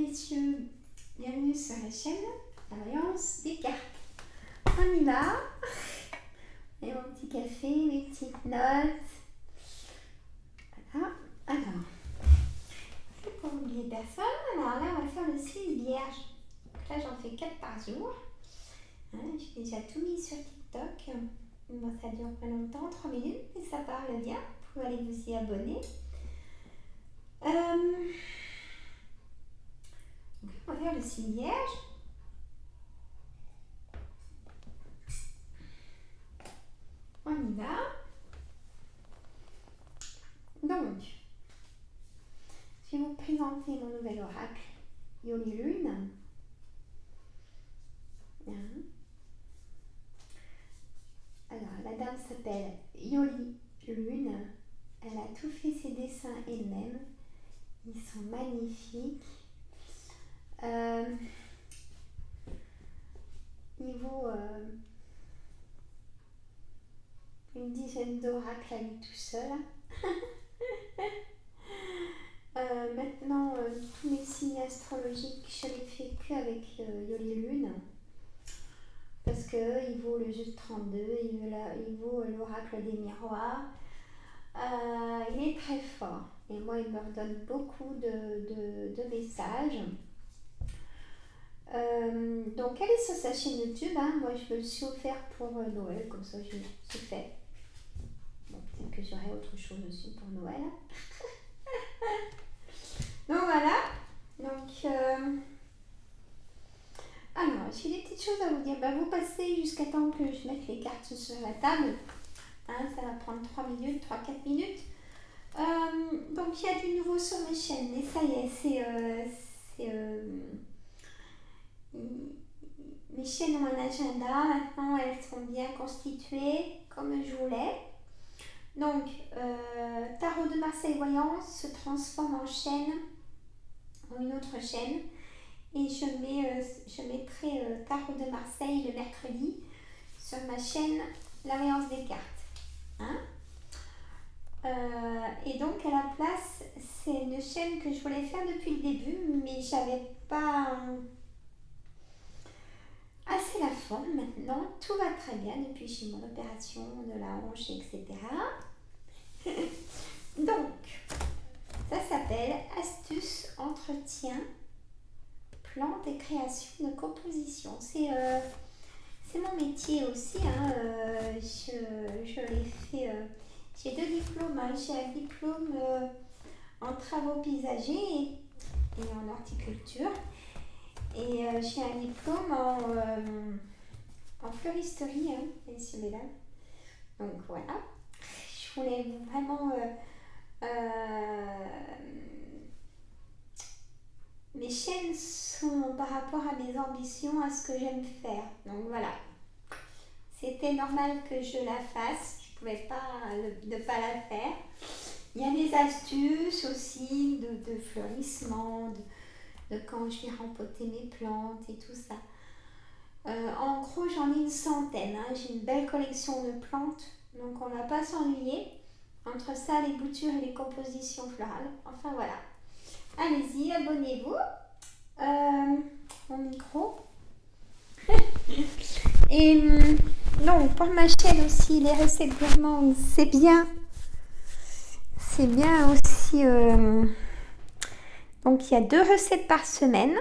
messieurs, bienvenue sur la chaîne Alliance des cartes. On y va. Et mon petit café, mes petites notes. Voilà. Alors, pour oublier personne, alors là on va faire le signe vierge. Donc là j'en fais 4 par jour. J'ai déjà tout mis sur TikTok. Bon, ça dure pas longtemps, 3 minutes, mais ça parle bien. Vous pouvez aller vous y abonner. Donc, on va faire le signe vierge. On y va. Donc, je vais vous présenter mon nouvel oracle, Yoli Lune. Alors, la dame s'appelle Yoli Lune. Elle a tout fait ses dessins elle-même. Ils sont magnifiques. Il vaut une dizaine d'oracles à lui tout seul. Maintenant, tous mes signes astrologiques, je les fais qu'avec Yoli Lune. Parce qu'il vaut le jeu de 32, il vaut l'oracle des miroirs. Il est très fort. Et moi, il me redonne beaucoup de messages. Donc, allez sur sa chaîne YouTube. Moi, je me le suis offert pour Noël. Comme ça, je l'ai fait. Bon, peut-être que j'aurai autre chose aussi pour Noël. Donc, voilà. Donc, alors, j'ai des petites choses à vous dire. Vous passez jusqu'à temps que je mette les cartes sur la table. Ça va prendre 3 minutes, 3-4 minutes. Donc, il y a du nouveau sur mes chaînes. Mais ça y est, mes chaînes ont un agenda. Maintenant, elles sont bien constituées comme je voulais. Donc, Tarot de Marseille Voyance se transforme en chaîne, en une autre chaîne. Et je mettrai Tarot de Marseille le mercredi sur ma chaîne La Voyance des cartes. Et donc à la place, c'est une chaîne que je voulais faire depuis le début, mais j'avais pas assez la forme. Maintenant, tout va très bien depuis que j'ai mon opération de la hanche, etc. Donc, ça s'appelle Astuces, entretien, plantes et création de composition. C'est mon métier aussi. Je l'ai fait. J'ai 2 diplômes. J'ai un diplôme en travaux paysagers et en horticulture. Et j'ai un diplôme en fleuristerie, messieurs, mesdames. Donc voilà. Je voulais vraiment. Mes chaînes sont par rapport à mes ambitions, à ce que j'aime faire. Donc voilà. C'était normal que je la fasse. Je ne pouvais pas ne pas la faire. Il y a des astuces aussi de fleurissement, de quand je vais rempoter mes plantes et tout ça. En gros, j'en ai une centaine. J'ai une belle collection de plantes. Donc on ne va pas s'ennuyer. Entre ça, les boutures et les compositions florales. Enfin voilà. Allez-y, abonnez-vous. Mon micro. Et donc, pour ma chaîne aussi, les recettes gourmandes, c'est bien. C'est bien aussi. Donc, il y a 2 recettes par semaine.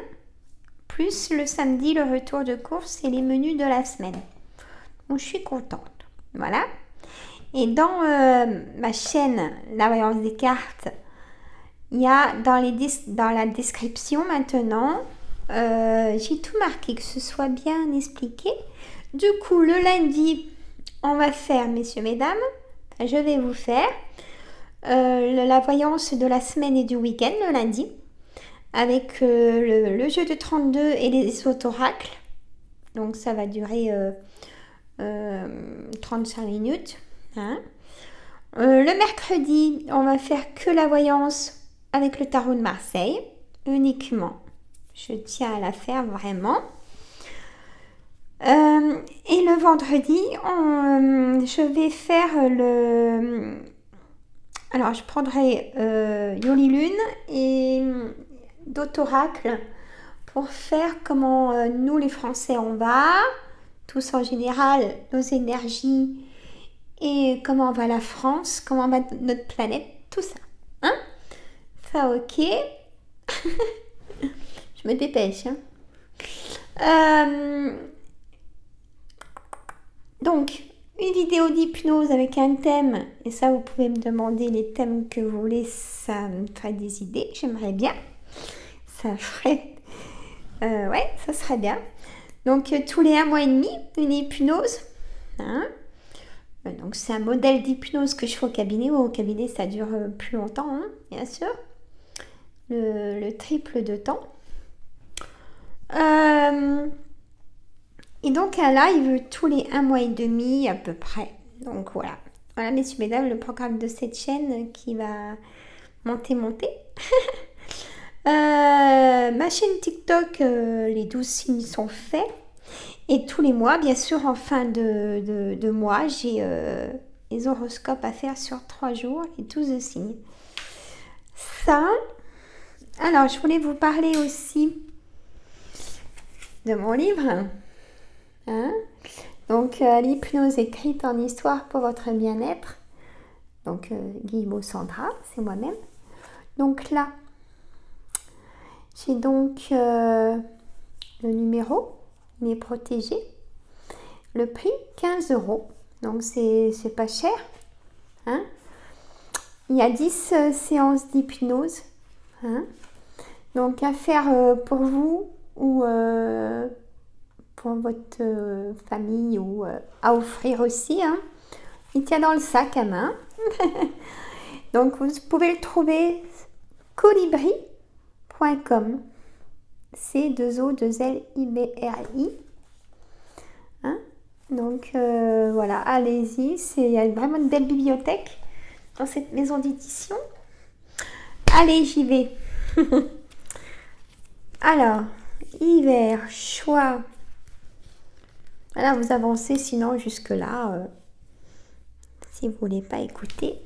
Plus le samedi, le retour de course et les menus de la semaine. Donc, je suis contente. Voilà. Et dans ma chaîne, La Voyance des cartes, il y a dans la description maintenant, j'ai tout marqué, que ce soit bien expliqué. Du coup, le lundi, on va faire, messieurs, mesdames, je vais vous faire la voyance de la semaine et du week-end, le lundi, avec le jeu de 32 et les autoracles. Donc, ça va durer 35 minutes. Le mercredi, on va faire que la voyance avec le tarot de Marseille, uniquement. Je tiens à la faire vraiment. Et le vendredi, je vais faire alors, je prendrai Yoli Lune et d'autres oracles pour faire comment nous les Français on va, tous en général, nos énergies et comment va la France, comment va notre planète, tout ça. Hein? Ça ok. Je me dépêche. Hein? Donc, une vidéo d'hypnose avec un thème, et ça vous pouvez me demander les thèmes que vous voulez, ça me ferait des idées, j'aimerais bien. Ça ferait... ouais, ça serait bien. Donc, tous les 1 mois et demi, une hypnose. Hein? Donc, c'est un modèle d'hypnose que je fais au cabinet. Au cabinet, ça dure plus longtemps, hein, bien sûr. Le triple de temps. Et donc, un live tous les 1 mois et demi à peu près. Donc, voilà. Voilà, messieurs, mesdames, le programme de cette chaîne qui va monter. Ma chaîne TikTok, les 12 signes sont faits. Et tous les mois, bien sûr, en fin de mois, j'ai les horoscopes à faire sur 3 jours, les 12 signes. Ça. Alors, je voulais vous parler aussi de mon livre. Hein? Donc, l'hypnose écrite en histoire pour votre bien-être. Donc, Guillemot Sandra, c'est moi-même. Donc là, j'ai donc le numéro, il est protégé. Le prix, 15 €. Donc, c'est pas cher. Hein? Il y a 10 séances d'hypnose. Hein? Donc, à faire pour vous ou pour votre famille ou à offrir aussi. Hein? Il tient dans le sac à main. Donc, vous pouvez le trouver colibri.com. C2O2LIBRI. Hein? Donc, voilà, allez-y. Il y a vraiment une belle bibliothèque dans cette maison d'édition. Allez, j'y vais. Alors, hiver, choix. Voilà, vous avancez sinon jusque-là, si vous voulez pas écouter.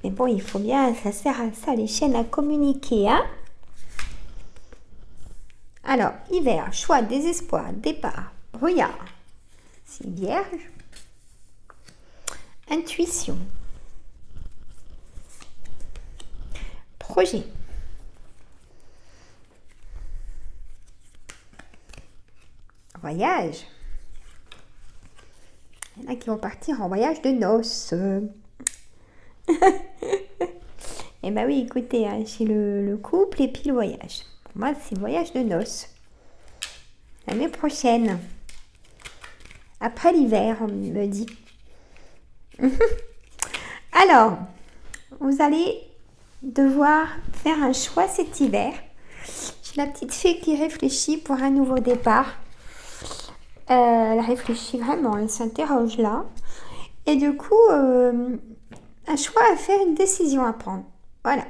Mais bon, il faut bien, ça sert à ça, les chaînes à communiquer. Hein? Alors, hiver, choix, désespoir, départ, brouillard. C'est vierge. Intuition. Projet. Voyage. Il y en a qui vont partir en voyage de noces. Eh bien oui, écoutez, hein, j'ai le couple et puis le voyage. Pour moi, c'est le voyage de noces. L'année prochaine. Après l'hiver, on me dit. Alors, vous allez devoir faire un choix cet hiver. J'ai la petite fée qui réfléchit pour un nouveau départ. Elle réfléchit vraiment, elle s'interroge là. Et du coup, un choix à faire, une décision à prendre. Voilà.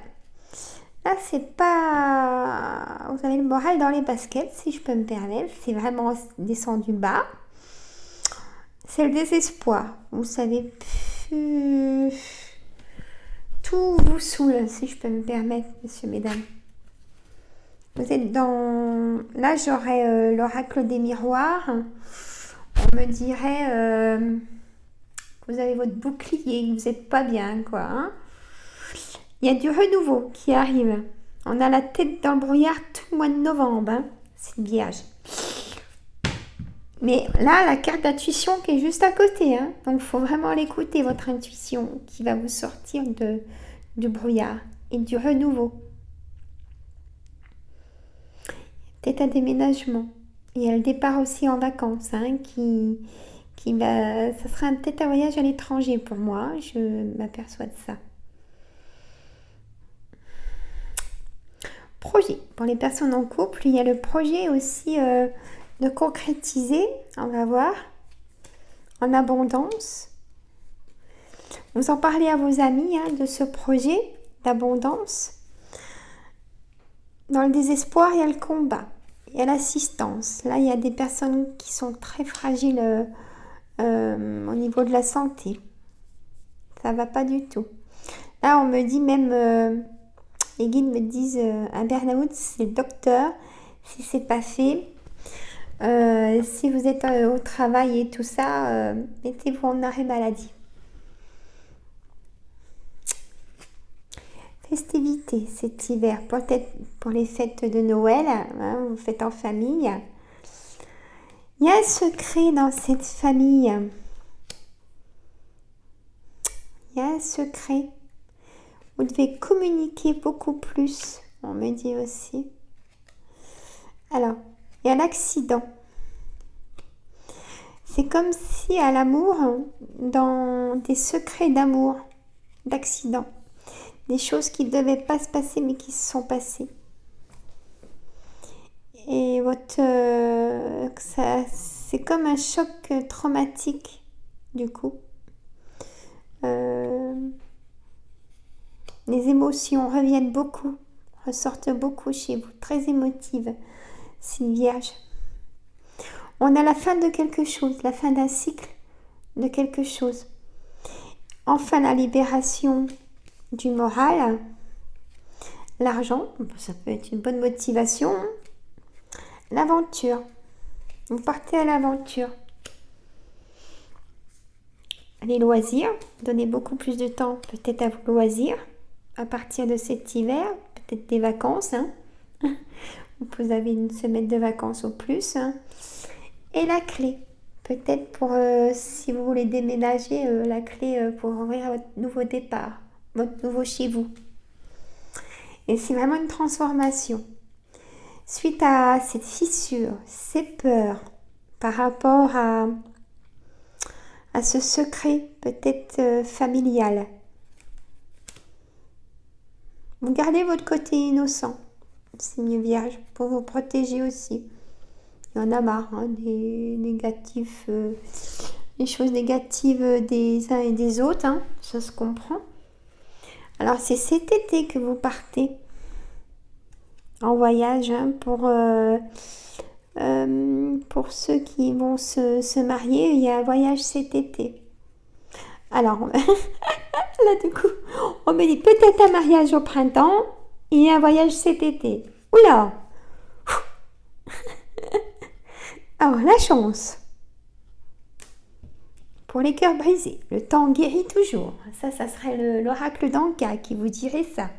Là, c'est pas... Vous avez le moral dans les baskets, si je peux me permettre. C'est vraiment descendu bas. C'est le désespoir. Vous savez, tout vous saoule, si je peux me permettre, messieurs, mesdames. Vous êtes dans... Là, j'aurais l'oracle des miroirs. On me dirait... vous avez votre bouclier, vous n'êtes pas bien, quoi. Hein? Il y a du renouveau qui arrive. On a la tête dans le brouillard tout le mois de novembre. Hein? C'est le vierge. Mais là, la carte d'intuition qui est juste à côté. Hein? Donc, il faut vraiment l'écouter, votre intuition, qui va vous sortir du brouillard et du renouveau. Peut-être un déménagement. Il y a le départ aussi en vacances, hein, qui va... Ça sera peut-être un voyage à l'étranger pour moi. Je m'aperçois de ça. Projet. Pour les personnes en couple, il y a le projet aussi de concrétiser, on va voir, en abondance. Vous en parlez à vos amis hein, de ce projet d'abondance. Dans le désespoir, il y a le combat, il y a l'assistance. Là, il y a des personnes qui sont très fragiles au niveau de la santé. Ça va pas du tout. Là, on me dit même... Les guides me disent un burn-out, c'est le docteur. Si c'est pas fait, si vous êtes au travail et tout ça, mettez-vous en arrêt maladie. Festivités cet hiver, peut-être pour les fêtes de Noël, hein, vous faites en famille. Il y a un secret dans cette famille. Il y a un secret. Vous devez communiquer beaucoup plus, on me dit aussi. Alors, il y a l'accident. C'est comme si à l'amour, dans des secrets d'amour, d'accident, des choses qui ne devaient pas se passer mais qui se sont passées. Et c'est comme un choc traumatique, du coup. Les émotions reviennent beaucoup, ressortent beaucoup chez vous, très émotives, signe Vierge. On a la fin de quelque chose, la fin d'un cycle de quelque chose. Enfin, la libération du moral, l'argent, ça peut être une bonne motivation. L'aventure, vous partez à l'aventure. Les loisirs, donnez beaucoup plus de temps peut-être à vos loisirs à partir de cet hiver, peut-être des vacances. Hein. Vous avez une semaine de vacances au plus. Hein. Et la clé, peut-être pour si vous voulez déménager, la clé pour ouvrir votre nouveau départ, votre nouveau chez vous. Et c'est vraiment une transformation. Suite à cette fissure, ces peurs par rapport à ce secret peut-être familial, vous gardez votre côté innocent, signe Vierge, pour vous protéger aussi. Il y en a marre, hein, des négatifs, les choses négatives des uns et des autres, hein, ça se comprend. Alors c'est cet été que vous partez en voyage, hein, pour ceux qui vont se marier, il y a un voyage cet été. Alors, là du coup, on me dit peut-être un mariage au printemps et un voyage cet été. Oula! Alors, la chance. Pour les cœurs brisés, le temps guérit toujours. Ça serait l'oracle d'Anka qui vous dirait ça.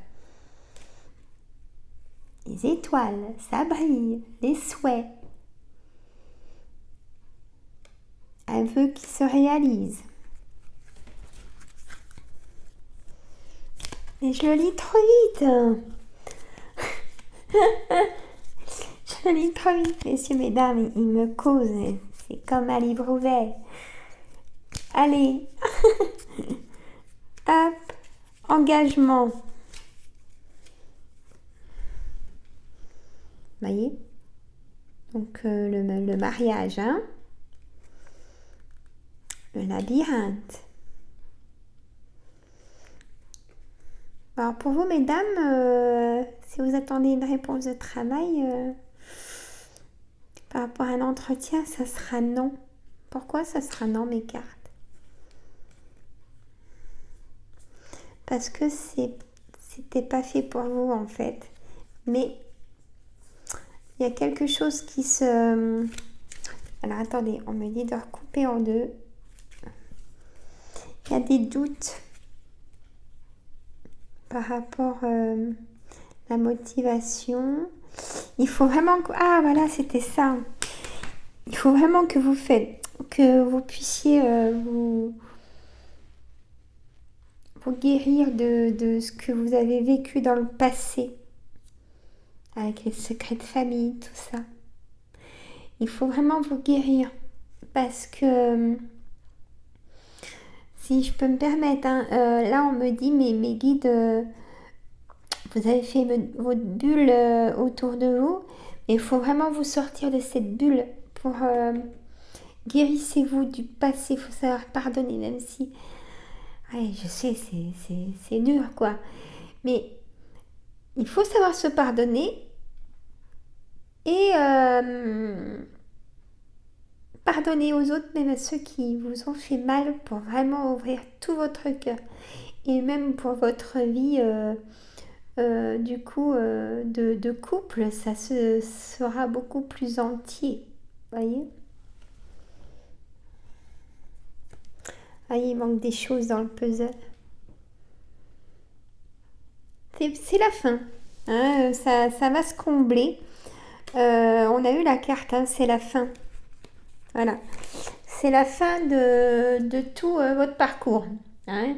Les étoiles, ça brille, les souhaits. Un vœu qui se réalise. Et je le lis trop vite. Je le lis trop vite, messieurs, mesdames, il me cause. C'est comme un livre ouvert. Allez. Hop. Engagement. Voyez? Donc le mariage, hein? Le labyrinthe. Alors pour vous, mesdames, si vous attendez une réponse de travail par rapport à un entretien, ça sera non. Pourquoi ça sera non, mes cartes? Parce que c'était pas fait pour vous en fait. Mais il y a quelque chose qui se... Alors attendez, on me dit de recouper en deux. Il y a des doutes par rapport à la motivation. Il faut vraiment que... Ah voilà, c'était ça. Il faut vraiment que vous puissiez vous guérir de ce que vous avez vécu dans le passé. Avec les secrets de famille, tout ça. Il faut vraiment vous guérir. Parce que... si je peux me permettre, hein, là on me dit, mais mes guides, vous avez fait votre bulle autour de vous, mais il faut vraiment vous sortir de cette bulle pour guérissez-vous du passé, il faut savoir pardonner, même si, ouais, je sais, c'est dur, quoi, mais il faut savoir se pardonner et pardonner aux autres, même à ceux qui vous ont fait mal, pour vraiment ouvrir tout votre cœur. Et même pour votre vie du coup, de couple, ça sera beaucoup plus entier. Voyez? Ah, il manque des choses dans le puzzle. C'est la fin. Hein, ça va se combler. On a eu la carte, hein, c'est la fin. Voilà. C'est la fin de tout votre parcours. Hein,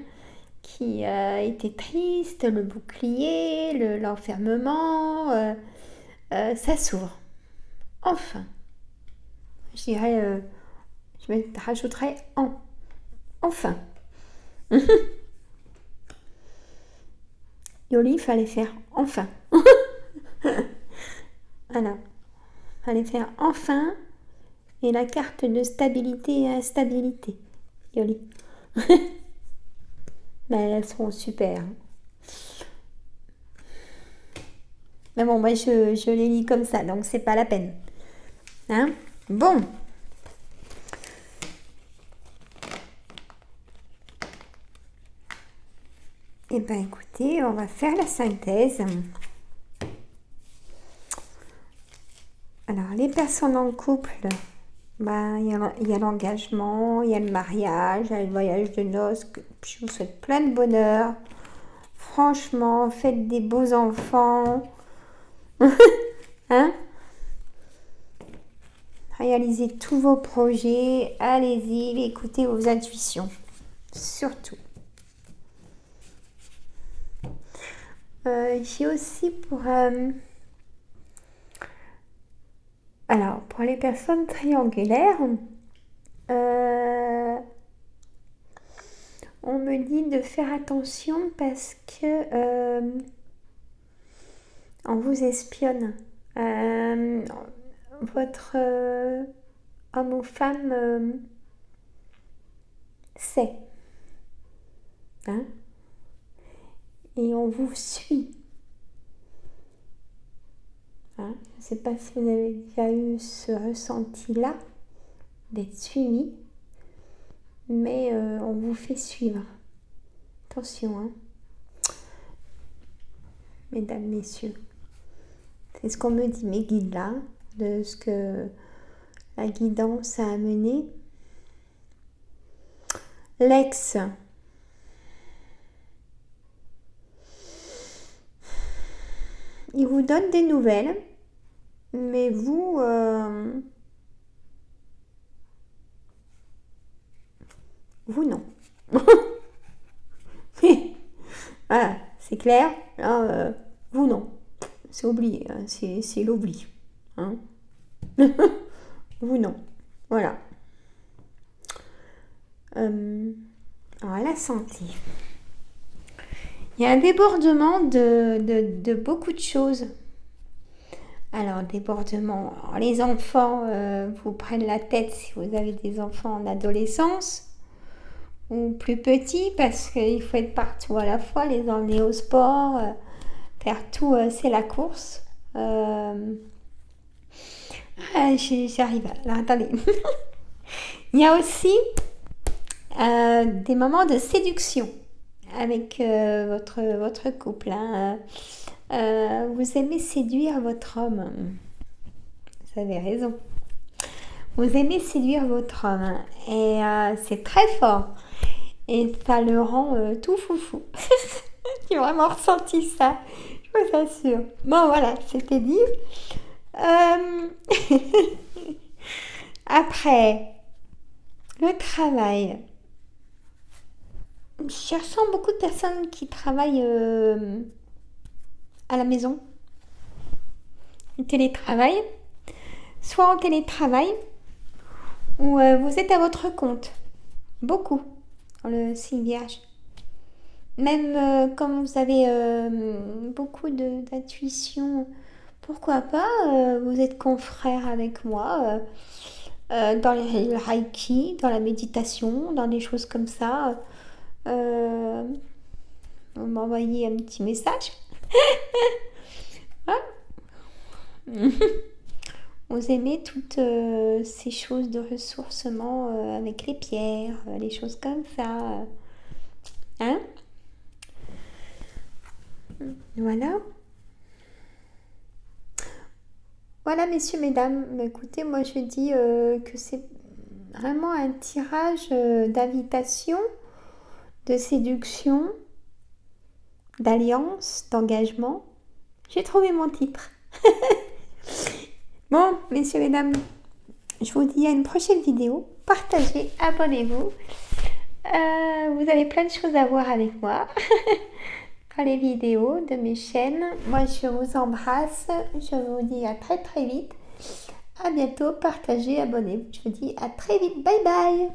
qui a été triste, le bouclier, l'enfermement. Ça s'ouvre. Enfin. Je dirais, je rajouterais enfin. Yoli, il fallait faire enfin. Voilà. Il fallait faire enfin. Et la carte de stabilité et instabilité. Yoli. Ben, elles seront super. Mais bon, moi, je les lis comme ça, donc c'est pas la peine. Hein? Bon. Eh bien, écoutez, on va faire la synthèse. Alors, les personnes en couple, bah, il y a l'engagement, il y a le mariage, il y a le voyage de noces. Je vous souhaite plein de bonheur. Franchement, faites des beaux enfants. Hein? Réalisez tous vos projets. Allez-y, écoutez vos intuitions. Surtout. J'ai aussi alors, pour les personnes triangulaires, on me dit de faire attention parce que on vous espionne. Votre homme ou femme sait. Hein? Et on vous suit. Hein? Je ne sais pas si vous avez déjà eu ce ressenti-là, d'être suivi, mais on vous fait suivre. Attention, hein? Mesdames, messieurs. C'est ce qu'on me dit, mes guides là, de ce que la guidance a amené. L'ex. Il vous donne des nouvelles, mais vous, vous non. Voilà, c'est clair. Là, vous non. C'est oublié, hein, c'est l'oubli. Hein. Vous non. Voilà. Alors, la santé. Il y a un débordement de beaucoup de choses. Alors, débordement. Alors, les enfants vous prennent la tête si vous avez des enfants en adolescence ou plus petits parce qu'il faut être partout à la fois, les emmener au sport, faire tout, c'est la course. J'arrive. Alors, attendez. Il y a aussi des moments de séduction avec votre couple. Hein. Vous aimez séduire votre homme. Vous avez raison. Vous aimez séduire votre homme. Hein. Et c'est très fort. Et ça le rend tout foufou. J'ai vraiment ressenti ça. Je vous assure. Bon, voilà, c'était dit. Après, le travail. Je ressens beaucoup de personnes qui travaillent à la maison, en télétravail, soit en télétravail, ou vous êtes à votre compte. Beaucoup, dans le signe Vierge. Même comme vous avez beaucoup d'intuition, pourquoi pas, vous êtes confrère avec moi dans le Reiki, dans la méditation, dans des choses comme ça. Vous m'envoyez un petit message. Hein. Vous aimez toutes ces choses de ressourcement avec les pierres, les choses comme ça. Hein? Voilà. Voilà, messieurs, mesdames. Écoutez, moi je dis que c'est vraiment un tirage d'invitation, de séduction, d'alliance, d'engagement. J'ai trouvé mon titre. Bon, messieurs, mesdames, je vous dis à une prochaine vidéo. Partagez, abonnez-vous. Vous avez plein de choses à voir avec moi dans les vidéos de mes chaînes. Moi, je vous embrasse. Je vous dis à très très vite. À bientôt. Partagez, abonnez-vous. Je vous dis à très vite. Bye bye.